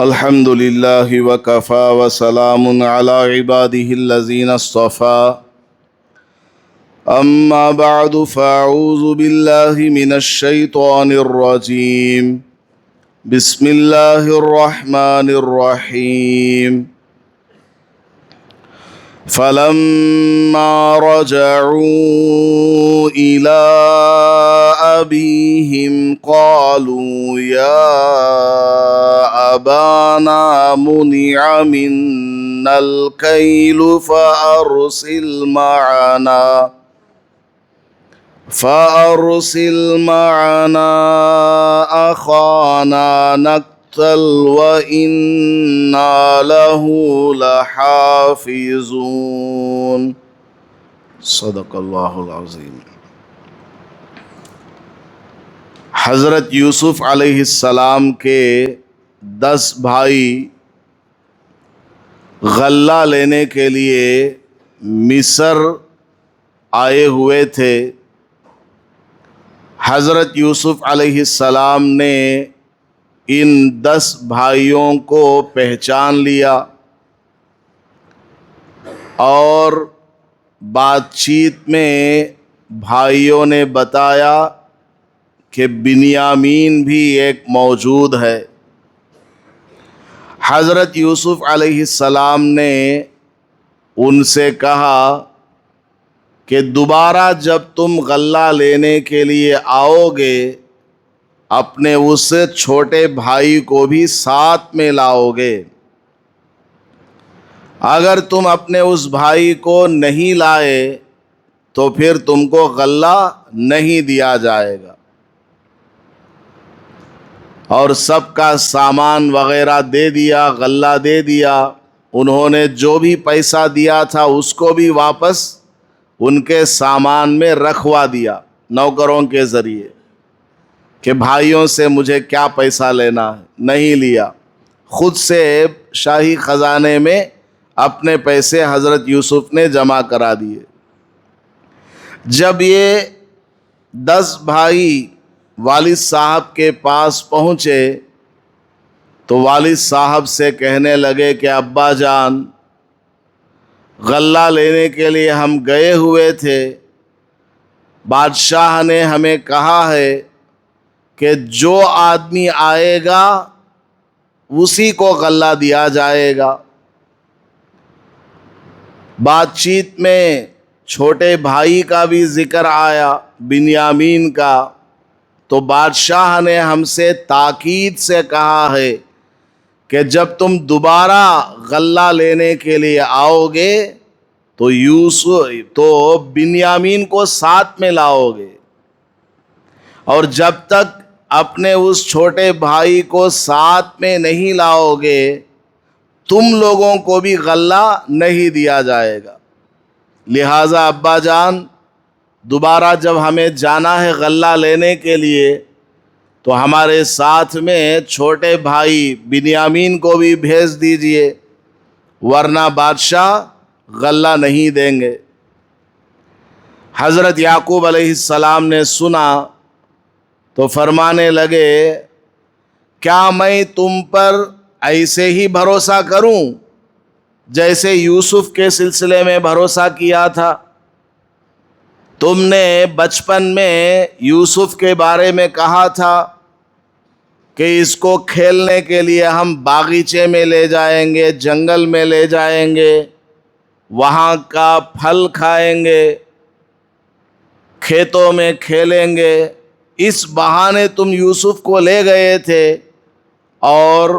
الحمد لله وكفى وسلام على عباده الذين اصطفى أما بعد فأعوذ بالله من الشيطان الرجيم بسم الله الرحمن الرحيم فلما رجعوا إلى أبيهم قالوا يا أبانا منع منا الكيل فأرسل معنا أخانا نقتل وإنا له لحافظون صدق اللہ العظیم۔ حضرت یوسف علیہ السلام کے 10 بھائی غلہ لینے کے لیے مصر آئے ہوئے تھے۔ حضرت یوسف علیہ السلام نے ان 10 بھائیوں کو پہچان لیا اور بات چیت میں بھائیوں نے بتایا کہ بنیامین بھی ایک موجود ہے۔ حضرت یوسف علیہ السلام نے ان سے کہا کہ دوبارہ جب تم غلہ لینے کے لیے آؤ گے اپنے اس چھوٹے بھائی کو بھی ساتھ میں لاؤ گے۔ اگر تم اپنے اس بھائی کو نہیں لائے تو پھر تم کو غلہ نہیں دیا جائے گا۔ اور سب کا سامان وغیرہ دے دیا، غلہ دے دیا۔ انہوں نے جو بھی پیسہ دیا تھا اس کو بھی واپس ان کے سامان میں رکھوا دیا نوکروں کے ذریعے کہ بھائیوں سے مجھے کیا پیسہ لینا ہے، نہیں لیا۔ خود سے شاہی خزانے میں اپنے پیسے حضرت یوسف نے جمع کرا دیے۔ جب یہ 10 بھائی والد صاحب کے پاس پہنچے تو والد صاحب سے کہنے لگے کہ ابا جان، غلہ لینے کے لیے ہم گئے ہوئے تھے، بادشاہ نے ہمیں کہا ہے کہ جو آدمی آئے گا اسی کو غلہ دیا جائے گا۔ بات چیت میں چھوٹے بھائی کا بھی ذکر آیا، بنیامین کا، تو بادشاہ نے ہم سے تاکید سے کہا ہے کہ جب تم دوبارہ غلہ لینے کے لیے آؤ گے تو بنیامین کو ساتھ میں لاؤ گے، اور جب تک اپنے اس چھوٹے بھائی کو ساتھ میں نہیں لاؤ گے تم لوگوں کو بھی غلہ نہیں دیا جائے گا۔ لہٰذا ابا جان، دوبارہ جب ہمیں جانا ہے غلہ لینے کے لیے تو ہمارے ساتھ میں چھوٹے بھائی بنیامین کو بھی بھیج دیجئے، ورنہ بادشاہ غلہ نہیں دیں گے۔ حضرت یعقوب علیہ السلام نے سنا تو فرمانے لگے، کیا میں تم پر ایسے ہی بھروسہ کروں جیسے یوسف کے سلسلے میں بھروسہ کیا تھا؟ تم نے بچپن میں یوسف کے بارے میں کہا تھا کہ اس کو کھیلنے کے لیے ہم باغیچے میں لے جائیں گے، جنگل میں لے جائیں گے، وہاں کا پھل کھائیں گے، کھیتوں میں کھیلیں گے۔ اس بہانے تم یوسف کو لے گئے تھے، اور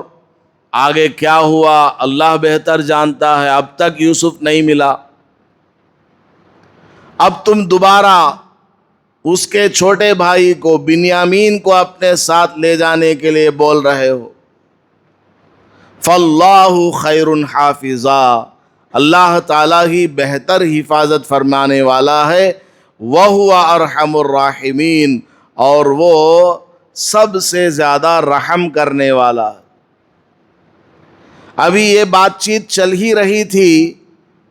آگے کیا ہوا اللہ بہتر جانتا ہے۔ اب تک یوسف نہیں ملا، اب تم دوبارہ اس کے چھوٹے بھائی کو بنیامین کو اپنے ساتھ لے جانے کے لیے بول رہے ہو۔ فاللہ خیر حافظا، اللہ تعالیٰ ہی بہتر حفاظت فرمانے والا ہے۔ وَهُوَ أَرْحَمُ الراحمین، اور وہ سب سے زیادہ رحم کرنے والا ہے۔ ابھی یہ بات چیت چل ہی رہی تھی،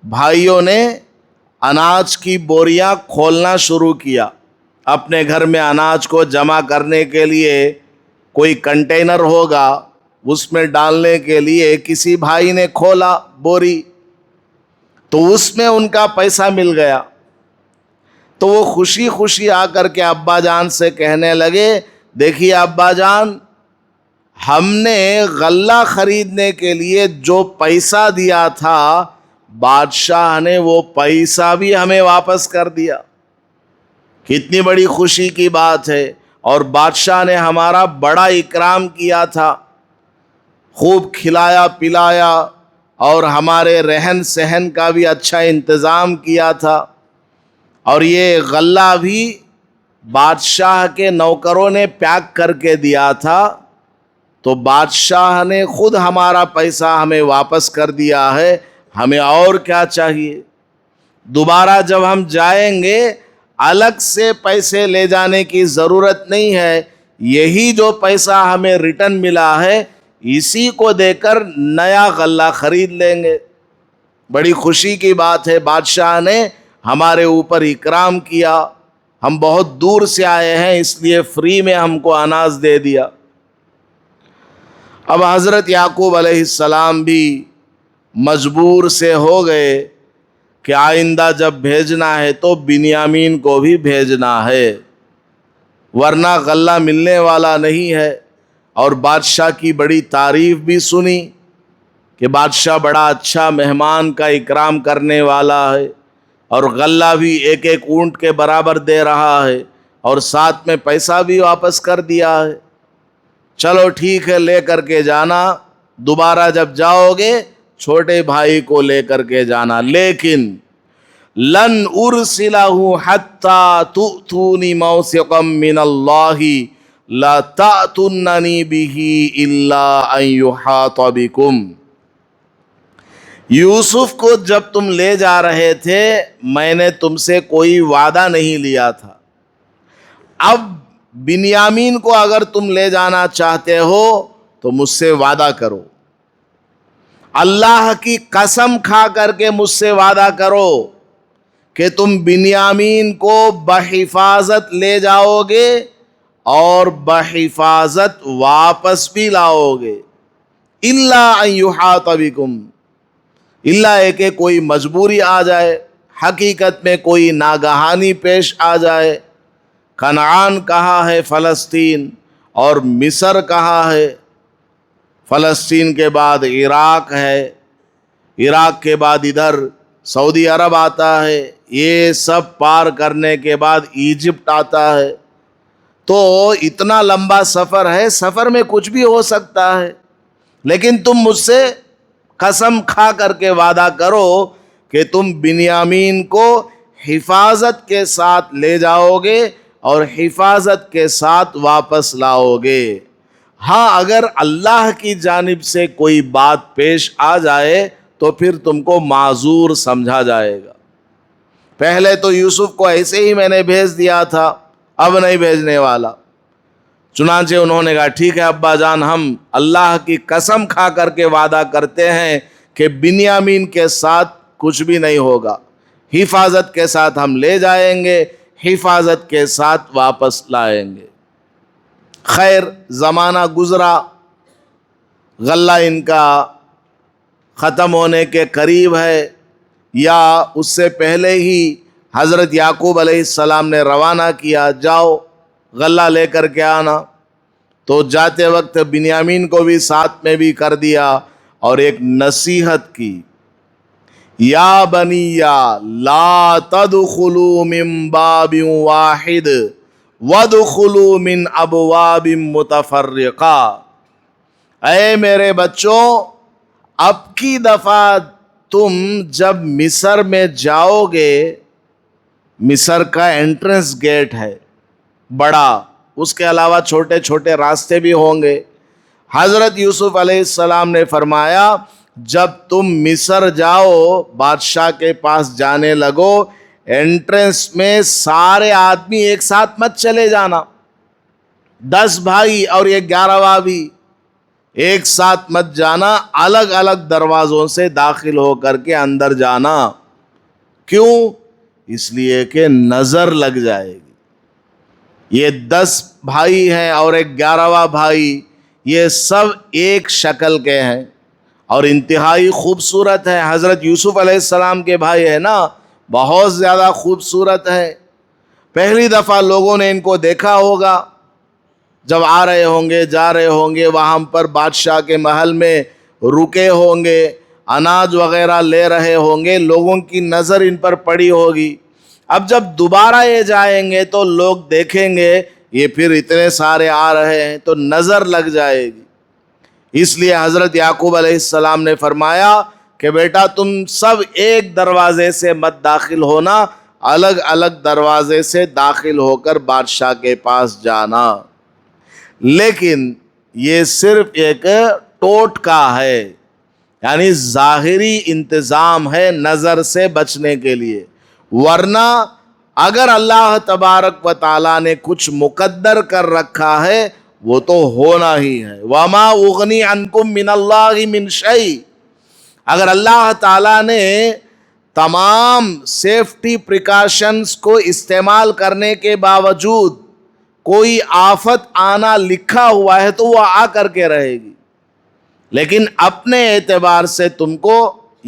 بھائیوں نے اناج کی بوریاں کھولنا شروع کیا۔ اپنے گھر میں اناج کو جمع کرنے کے لیے کوئی کنٹینر ہوگا، اس میں ڈالنے کے لیے کسی بھائی نے کھولا بوری، تو اس میں ان کا پیسہ مل گیا۔ تو وہ خوشی خوشی آ کر کے ابا جان سے کہنے لگے، دیکھیے ابا جان، ہم نے غلہ خریدنے کے لیے جو پیسہ دیا تھا، بادشاہ نے وہ پیسہ بھی ہمیں واپس کر دیا۔ کتنی بڑی خوشی کی بات ہے، اور بادشاہ نے ہمارا بڑا اکرام کیا تھا، خوب کھلایا پلایا، اور ہمارے رہن سہن کا بھی اچھا انتظام کیا تھا، اور یہ غلہ بھی بادشاہ کے نوکروں نے پیک کر کے دیا تھا، تو بادشاہ نے خود ہمارا پیسہ ہمیں واپس کر دیا ہے، ہمیں اور کیا چاہیے؟ دوبارہ جب ہم جائیں گے الگ سے پیسے لے جانے کی ضرورت نہیں ہے، یہی جو پیسہ ہمیں ریٹرن ملا ہے اسی کو دے کر نیا غلہ خرید لیں گے۔ بڑی خوشی کی بات ہے، بادشاہ نے ہمارے اوپر اکرام کیا، ہم بہت دور سے آئے ہیں اس لیے فری میں ہم کو اناج دے دیا۔ اب حضرت یعقوب علیہ السلام بھی مجبور سے ہو گئے کہ آئندہ جب بھیجنا ہے تو بنیامین کو بھی بھیجنا ہے، ورنہ غلہ ملنے والا نہیں ہے۔ اور بادشاہ کی بڑی تعریف بھی سنی کہ بادشاہ بڑا اچھا مہمان کا اکرام کرنے والا ہے، اور غلہ بھی ایک ایک اونٹ کے برابر دے رہا ہے، اور ساتھ میں پیسہ بھی واپس کر دیا ہے۔ چلو ٹھیک ہے، لے کر کے جانا، دوبارہ جب جاؤ گے چھوٹے بھائی کو لے کر کے جانا، لیکن لن ارسلہ حتی تؤتونی موثقا من اللہ لا تأتوننی بہ الا ان یحاط بکم۔ یوسف کو جب تم لے جا رہے تھے میں نے تم سے کوئی وعدہ نہیں لیا تھا، اب بنیامین کو اگر تم لے جانا چاہتے ہو تو مجھ سے وعدہ کرو، اللہ کی قسم کھا کر کے مجھ سے وعدہ کرو کہ تم بنیامین کو بحفاظت لے جاؤ گے اور بحفاظت واپس بھی لاؤ گے، الا ان یحاط بکم، اللہ ہے کہ کوئی مجبوری آ جائے، حقیقت میں کوئی ناگہانی پیش آ جائے۔ کنعان کہا ہے فلسطین، اور مصر کہا ہے، فلسطین کے بعد عراق ہے، عراق کے بعد ادھر سعودی عرب آتا ہے، یہ سب پار کرنے کے بعد ایجپٹ آتا ہے۔ تو اتنا لمبا سفر ہے، سفر میں کچھ بھی ہو سکتا ہے، لیکن تم مجھ سے قسم کھا کر کے وعدہ کرو کہ تم بنیامین کو حفاظت کے ساتھ لے جاؤ گے اور حفاظت کے ساتھ واپس لاؤ گے۔ ہاں اگر اللہ کی جانب سے کوئی بات پیش آ جائے تو پھر تم کو معذور سمجھا جائے گا۔ پہلے تو یوسف کو ایسے ہی میں نے بھیج دیا تھا، اب نہیں بھیجنے والا۔ چنانچہ انہوں نے کہا ٹھیک ہے ابا جان، ہم اللہ کی قسم کھا کر کے وعدہ کرتے ہیں کہ بنیامین کے ساتھ کچھ بھی نہیں ہوگا، حفاظت کے ساتھ ہم لے جائیں گے، حفاظت کے ساتھ واپس لائیں گے۔ خیر زمانہ گزرا، غلہ ان کا ختم ہونے کے قریب ہے، یا اس سے پہلے ہی حضرت یعقوب علیہ السلام نے روانہ کیا، جاؤ غلہ لے کر کے آنا۔ تو جاتے وقت بنیامین کو بھی ساتھ میں بھی کر دیا، اور ایک نصیحت کی، یا بنی لا تدخلوا من باب واحد وادخلوا من ابواب متفرقہ، اے میرے بچوں، اب کی دفعہ تم جب مصر میں جاؤ گے، مصر کا انٹرنس گیٹ ہے بڑا، اس کے علاوہ چھوٹے چھوٹے راستے بھی ہوں گے۔ حضرت یوسف علیہ السلام نے فرمایا جب تم مصر جاؤ، بادشاہ کے پاس جانے لگو، انٹرنس میں سارے آدمی ایک ساتھ مت چلے جانا، 10 بھائی اور 11واں بھی ایک ساتھ مت جانا، الگ الگ دروازوں سے داخل ہو کر کے اندر جانا۔ کیوں؟ اس لیے کہ نظر لگ جائے گی۔ یہ 10 بھائی ہیں اور 11واں بھائی، یہ سب ایک شکل کے ہیں اور انتہائی خوبصورت ہے. حضرت یوسف علیہ السلام کے بھائی ہے نا, بہت زیادہ خوبصورت ہے. پہلی دفعہ لوگوں نے ان کو دیکھا ہوگا جب آ رہے ہوں گے, جا رہے ہوں گے, وہاں پر بادشاہ کے محل میں رکے ہوں گے, اناج وغیرہ لے رہے ہوں گے, لوگوں کی نظر ان پر پڑی ہوگی. اب جب دوبارہ یہ جائیں گے تو لوگ دیکھیں گے یہ پھر اتنے سارے آ رہے ہیں تو نظر لگ جائے گی. اس لیے حضرت یعقوب علیہ السلام نے فرمایا کہ بیٹا تم سب ایک دروازے سے مت داخل ہونا, الگ الگ دروازے سے داخل ہو کر بادشاہ کے پاس جانا. لیکن یہ صرف ایک ٹوٹکا ہے, یعنی ظاہری انتظام ہے نظر سے بچنے کے لیے, ورنہ اگر اللہ تبارک و تعالیٰ نے کچھ مقدر کر رکھا ہے وہ تو ہونا ہی ہے. وَمَا أُغْنِي عَنْكُم مِّنَ اللَّهِ مِنْ شَيْءٍ. اگر اللہ تعالیٰ نے تمام سیفٹی پریکاشنز کو استعمال کرنے کے باوجود کوئی آفت آنا لکھا ہوا ہے تو وہ آ کر کے رہے گی, لیکن اپنے اعتبار سے تم کو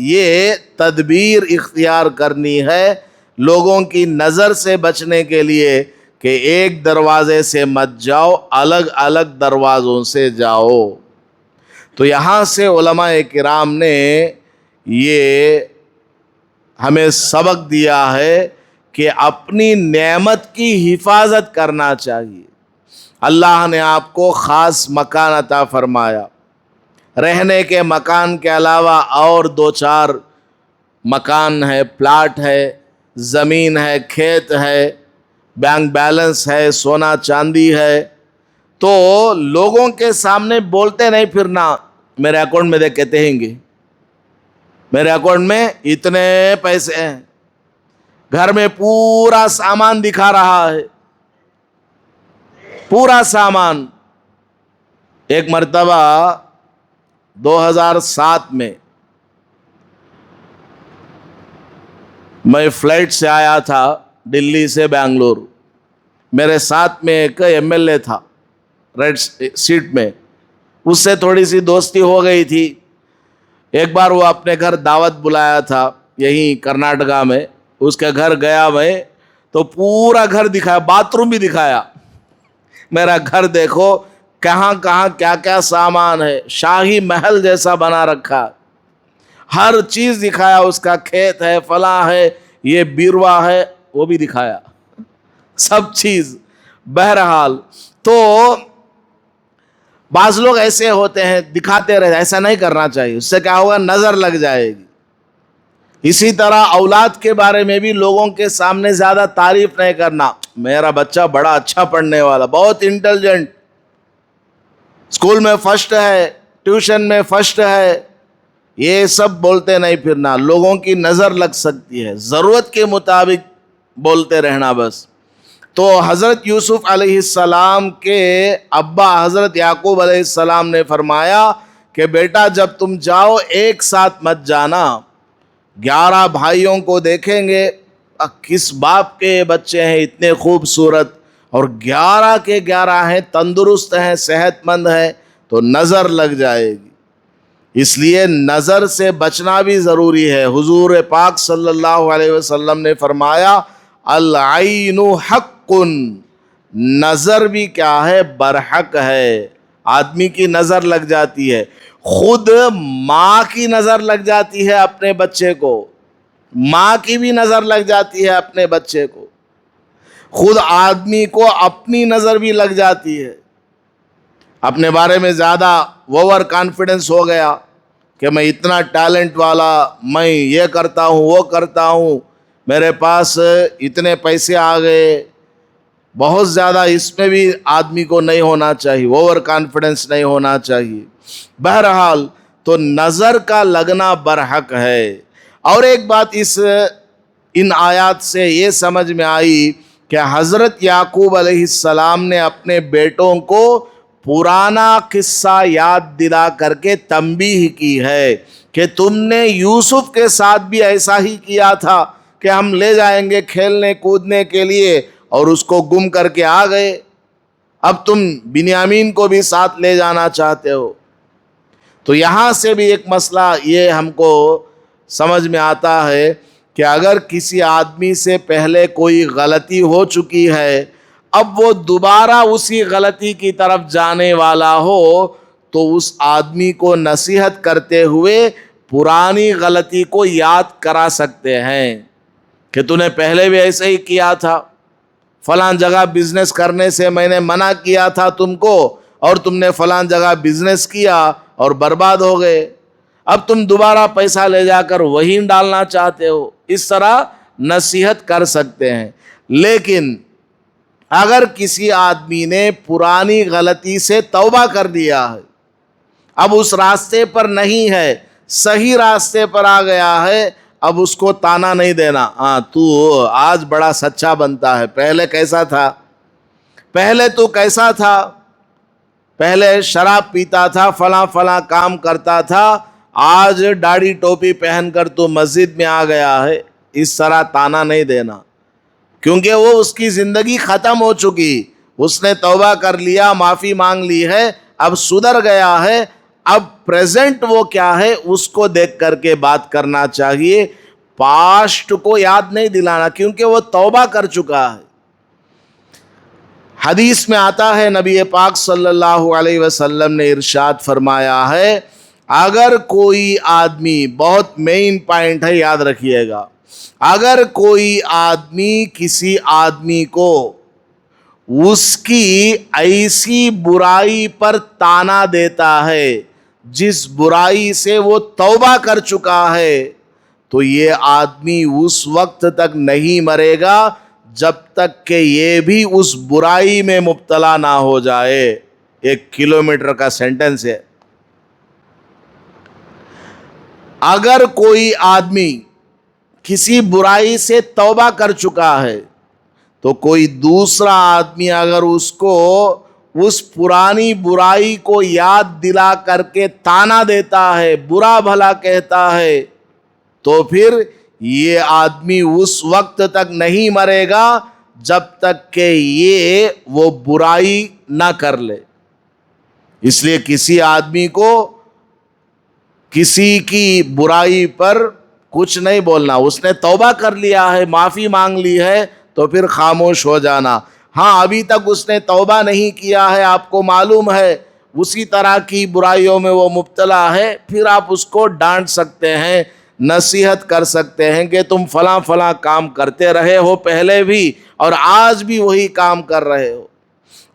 یہ تدبیر اختیار کرنی ہے لوگوں کی نظر سے بچنے کے لیے کہ ایک دروازے سے مت جاؤ, الگ الگ دروازوں سے جاؤ. تو یہاں سے علماء کرام نے یہ ہمیں سبق دیا ہے کہ اپنی نعمت کی حفاظت کرنا چاہیے. اللہ نے آپ کو خاص مکان عطا فرمایا, رہنے کے مکان کے علاوہ اور 2-4 مکان ہے, پلاٹ ہے, زمین ہے, کھیت ہے, بینک بیلنس ہے, سونا چاندی ہے, تو لوگوں کے سامنے بولتے نہیں پھرنا میرے اکاؤنٹ میں دیکھ کے کہیں گے میرے اکاؤنٹ میں اتنے پیسے ہیں. گھر میں پورا سامان دکھا رہا ہے, پورا سامان. ایک مرتبہ 2007 میں میں فلائٹ سے آیا تھا دلی سے بنگلور. میرے ساتھ میں ایک MLA تھا ریڈ سیٹ میں, اس سے تھوڑی سی دوستی ہو گئی تھی. ایک بار وہ اپنے گھر دعوت بلایا تھا یہیں کرناٹکا میں, اس کے گھر گیا میں تو پورا گھر دکھایا, باتھ روم بھی دکھایا. میرا گھر دیکھو کہاں کہاں کیا کیا سامان ہے, شاہی محل جیسا بنا رکھا, ہر چیز دکھایا. اس کا کھیت ہے, فلاں ہے, یہ بیروا ہے, وہ بھی دکھایا, سب چیز. بہرحال تو بعض لوگ ایسے ہوتے ہیں دکھاتے رہتے, ایسا نہیں کرنا چاہیے, اس سے کیا ہوگا نظر لگ جائے گی. اسی طرح اولاد کے بارے میں بھی لوگوں کے سامنے زیادہ تعریف نہیں کرنا. میرا بچہ بڑا اچھا پڑھنے والا, بہت انٹیلیجنٹ, اسکول میں فرسٹ ہے, ٹیوشن میں فرسٹ ہے, یہ سب بولتے نہیں پھرنا. لوگوں کی نظر لگ سکتی ہے, ضرورت کے مطابق بولتے رہنا بس. تو حضرت یوسف علیہ السلام کے ابا حضرت یعقوب علیہ السلام نے فرمایا کہ بیٹا جب تم جاؤ ایک ساتھ مت جانا. 11 بھائیوں کو دیکھیں گے, کس باپ کے بچے ہیں اتنے خوبصورت, اور 11 کے 11 ہیں, تندرست ہیں, صحت مند ہیں, تو نظر لگ جائے گی. اس لیے نظر سے بچنا بھی ضروری ہے. حضور پاک صلی اللہ علیہ وسلم نے فرمایا العین حق, نظر بھی کیا ہے, برحق ہے. آدمی کی نظر لگ جاتی ہے, خود ماں کی نظر لگ جاتی ہے اپنے بچے کو, ماں کی بھی نظر لگ جاتی ہے اپنے بچے کو, خود آدمی کو اپنی نظر بھی لگ جاتی ہے. اپنے بارے میں زیادہ اوور کانفیڈنس ہو گیا کہ میں اتنا ٹیلنٹ والا, میں یہ کرتا ہوں وہ کرتا ہوں, میرے پاس اتنے پیسے آ گئے. بہت زیادہ اس میں بھی آدمی کو نہیں ہونا چاہیے, اوور کانفیڈنس نہیں ہونا چاہیے. بہرحال تو نظر کا لگنا برحق ہے. اور ایک بات ان آیات سے یہ سمجھ میں آئی کہ حضرت یعقوب علیہ السلام نے اپنے بیٹوں کو پرانا قصہ یاد دلا کر کے تنبیہ کی ہے کہ تم نے یوسف کے ساتھ بھی ایسا ہی کیا تھا کہ ہم لے جائیں گے کھیلنے کودنے کے لیے, اور اس کو گم کر کے آ گئے. اب تم بنیامین کو بھی ساتھ لے جانا چاہتے ہو۔ تو یہاں سے بھی ایک مسئلہ یہ ہم کو سمجھ میں آتا ہے کہ اگر کسی آدمی سے پہلے کوئی غلطی ہو چکی ہے، اب وہ دوبارہ اسی غلطی کی طرف جانے والا ہو، تو اس آدمی کو نصیحت کرتے ہوئے پرانی غلطی کو یاد کرا سکتے ہیں کہ تو نے پہلے بھی ایسے ہی کیا تھا، فلاں جگہ بزنس کرنے سے میں نے منع کیا تھا تم کو، اور تم نے فلاں جگہ بزنس کیا اور برباد ہو گئے، اب تم دوبارہ پیسہ لے جا کر وہیں ڈالنا چاہتے ہو۔ اس طرح نصیحت کر سکتے ہیں۔ لیکن اگر کسی آدمی نے پرانی غلطی سے توبہ کر دیا ہے، اب اس راستے پر نہیں ہے، صحیح راستے پر آ گیا ہے، اب اس کو تانا نہیں دینا، ہاں تو آج بڑا سچا بنتا ہے، پہلے کیسا تھا، پہلے تو کیسا تھا، پہلے شراب پیتا تھا، فلاں فلاں کام کرتا تھا، آج داڑھی ٹوپی پہن کر تو مسجد میں آ گیا ہے۔ اس طرح تانا نہیں دینا، کیونکہ وہ اس کی زندگی ختم ہو چکی، اس نے توبہ کر لیا، معافی مانگ لی ہے، اب سدھر گیا ہے، اب پریزنٹ وہ کیا ہے اس کو دیکھ کر کے بات کرنا چاہیے، پاسٹ کو یاد نہیں دلانا، کیونکہ وہ توبہ کر چکا ہے۔ حدیث میں آتا ہے، نبی پاک صلی اللہ علیہ وسلم نے ارشاد فرمایا ہے، اگر کوئی آدمی، بہت مین پوائنٹ ہے یاد رکھیے گا، اگر کوئی آدمی کسی آدمی کو اس کی ایسی برائی پر تانا دیتا ہے جس برائی سے وہ توبہ کر چکا ہے، تو یہ آدمی اس وقت تک نہیں مرے گا جب تک کہ یہ بھی اس برائی میں مبتلا نہ ہو جائے۔ 1 کلومیٹر کا سینٹنس ہے۔ اگر کوئی آدمی کسی برائی سے توبہ کر چکا ہے، تو کوئی دوسرا آدمی اگر اس کو اس پرانی برائی کو یاد دلا کر کے تانا دیتا ہے، برا بھلا کہتا ہے، تو پھر یہ آدمی اس وقت تک نہیں مرے گا جب تک کہ یہ وہ برائی نہ کر لے۔ اس لیے کسی آدمی کو کسی کی برائی پر کچھ نہیں بولنا، اس نے توبہ کر لیا ہے، معافی مانگ لی ہے، تو پھر خاموش ہو جانا۔ ہاں ابھی تک اس نے توبہ نہیں کیا ہے، آپ کو معلوم ہے اسی طرح کی برائیوں میں وہ مبتلا ہے، پھر آپ اس کو ڈانٹ سکتے ہیں، نصیحت کر سکتے ہیں کہ تم فلاں فلاں کام کرتے رہے ہو پہلے بھی، اور آج بھی وہی کام کر رہے ہو۔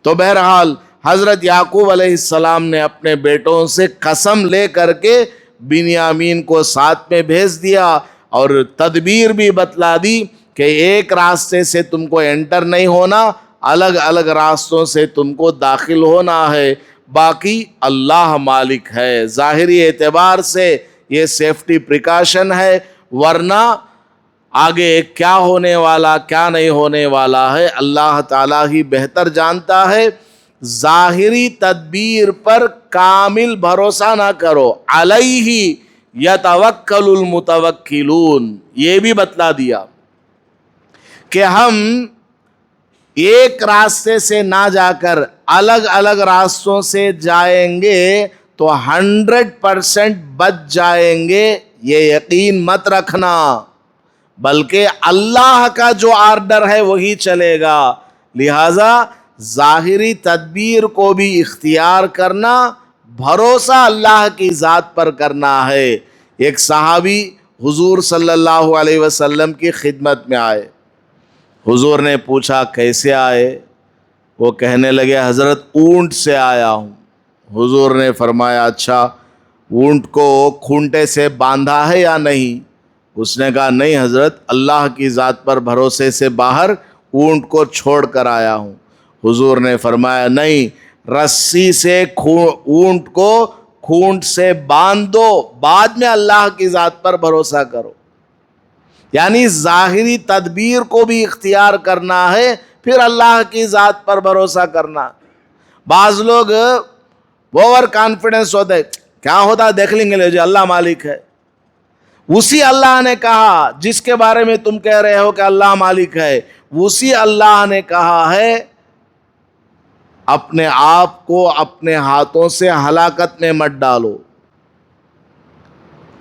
تو بہرحال حضرت یعقوب علیہ السلام نے اپنے بیٹوں سے قسم لے کر کے بنیامین کو ساتھ میں بھیج دیا، اور تدبیر بھی بتلا دی کہ ایک راستے سے تم کو انٹر نہیں ہونا، الگ الگ راستوں سے تم کو داخل ہونا ہے، باقی اللہ مالک ہے۔ ظاہری اعتبار سے یہ سیفٹی پریکاشن ہے، ورنہ آگے کیا ہونے والا کیا نہیں ہونے والا ہے اللہ تعالیٰ ہی بہتر جانتا ہے۔ ظاہری تدبیر پر کامل بھروسہ نہ کرو، علیہ یتوکل المتوکلون، یہ بھی بتلا دیا کہ ہم ایک راستے سے نہ جا کر الگ الگ راستوں سے جائیں گے تو 100% بچ جائیں گے، یہ یقین مت رکھنا، بلکہ اللہ کا جو آرڈر ہے وہی چلے گا۔ لہذا ظاہری تدبیر کو بھی اختیار کرنا، بھروسہ اللہ کی ذات پر کرنا ہے۔ ایک صحابی حضور صلی اللہ علیہ وسلم کی خدمت میں آئے، حضور نے پوچھا کیسے آئے؟ وہ کہنے لگے حضرت اونٹ سے آیا ہوں۔ حضور نے فرمایا اچھا، اونٹ کو کھونٹے سے باندھا ہے یا نہیں؟ اس نے کہا نہیں حضرت، اللہ کی ذات پر بھروسے سے باہر اونٹ کو چھوڑ کر آیا ہوں۔ حضور نے فرمایا نہیں، رسی سے اونٹ کو کھونٹ سے باندھ دو، بعد میں اللہ کی ذات پر بھروسہ کرو۔ یعنی ظاہری تدبیر کو بھی اختیار کرنا ہے، پھر اللہ کی ذات پر بھروسہ کرنا۔ بعض لوگ اوور کانفیڈنس ہوتے، کیا ہوتا دیکھ لیں گے، جو اللہ مالک ہے، اسی اللہ نے کہا جس کے بارے میں تم کہہ رہے ہو کہ اللہ مالک ہے، اسی اللہ نے کہا ہے اپنے آپ کو اپنے ہاتھوں سے ہلاکت میں مت ڈالو،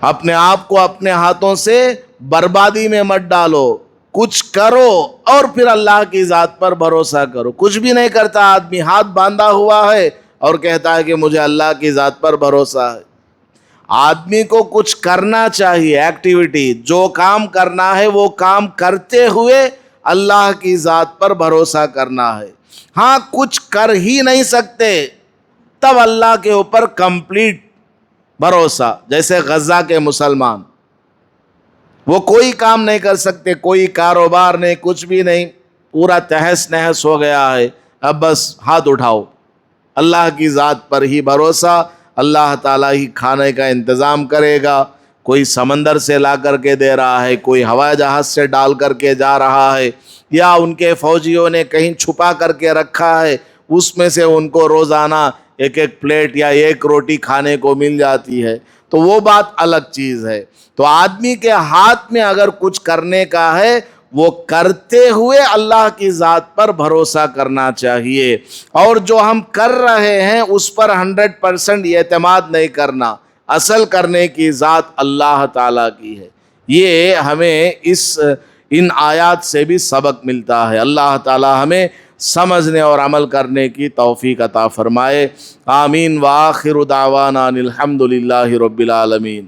اپنے آپ کو اپنے ہاتھوں سے بربادی میں مت ڈالو، کچھ کرو اور پھر اللہ کی ذات پر بھروسہ کرو۔ کچھ بھی نہیں کرتا آدمی، ہاتھ باندھا ہوا ہے اور کہتا ہے کہ مجھے اللہ کی ذات پر بھروسہ ہے۔ آدمی کو کچھ کرنا چاہیے، ایکٹیویٹی، جو کام کرنا ہے وہ کام کرتے ہوئے اللہ کی ذات پر بھروسہ کرنا ہے۔ ہاں کچھ کر ہی نہیں سکتے تب اللہ کے اوپر کمپلیٹ بھروسہ، جیسے غزہ کے مسلمان، وہ کوئی کام نہیں کر سکتے، کوئی کاروبار نہیں، کچھ بھی نہیں، پورا تہس نہس ہو گیا ہے، اب بس ہاتھ اٹھاؤ، اللہ کی ذات پر ہی بھروسہ، اللہ تعالیٰ ہی کھانے کا انتظام کرے گا، کوئی سمندر سے لا کر کے دے رہا ہے، کوئی ہوائی جہاز سے ڈال کر کے جا رہا ہے، یا ان کے فوجیوں نے کہیں چھپا کر کے رکھا ہے، اس میں سے ان کو روزانہ ایک ایک پلیٹ یا ایک روٹی کھانے کو مل جاتی ہے، تو وہ بات الگ چیز ہے۔ تو آدمی کے ہاتھ میں اگر کچھ کرنے کا ہے وہ کرتے ہوئے اللہ کی ذات پر بھروسہ کرنا چاہیے، اور جو ہم کر رہے ہیں اس پر 100% اعتماد نہیں کرنا، اصل کرنے کی ذات اللہ تعالیٰ کی ہے۔ یہ ہمیں ان آیات سے بھی سبق ملتا ہے۔ اللہ تعالیٰ ہمیں سمجھنے اور عمل کرنے کی توفیق عطا فرمائے۔ آمین۔ وآخر دعوانا الحمد للہ رب العالمین۔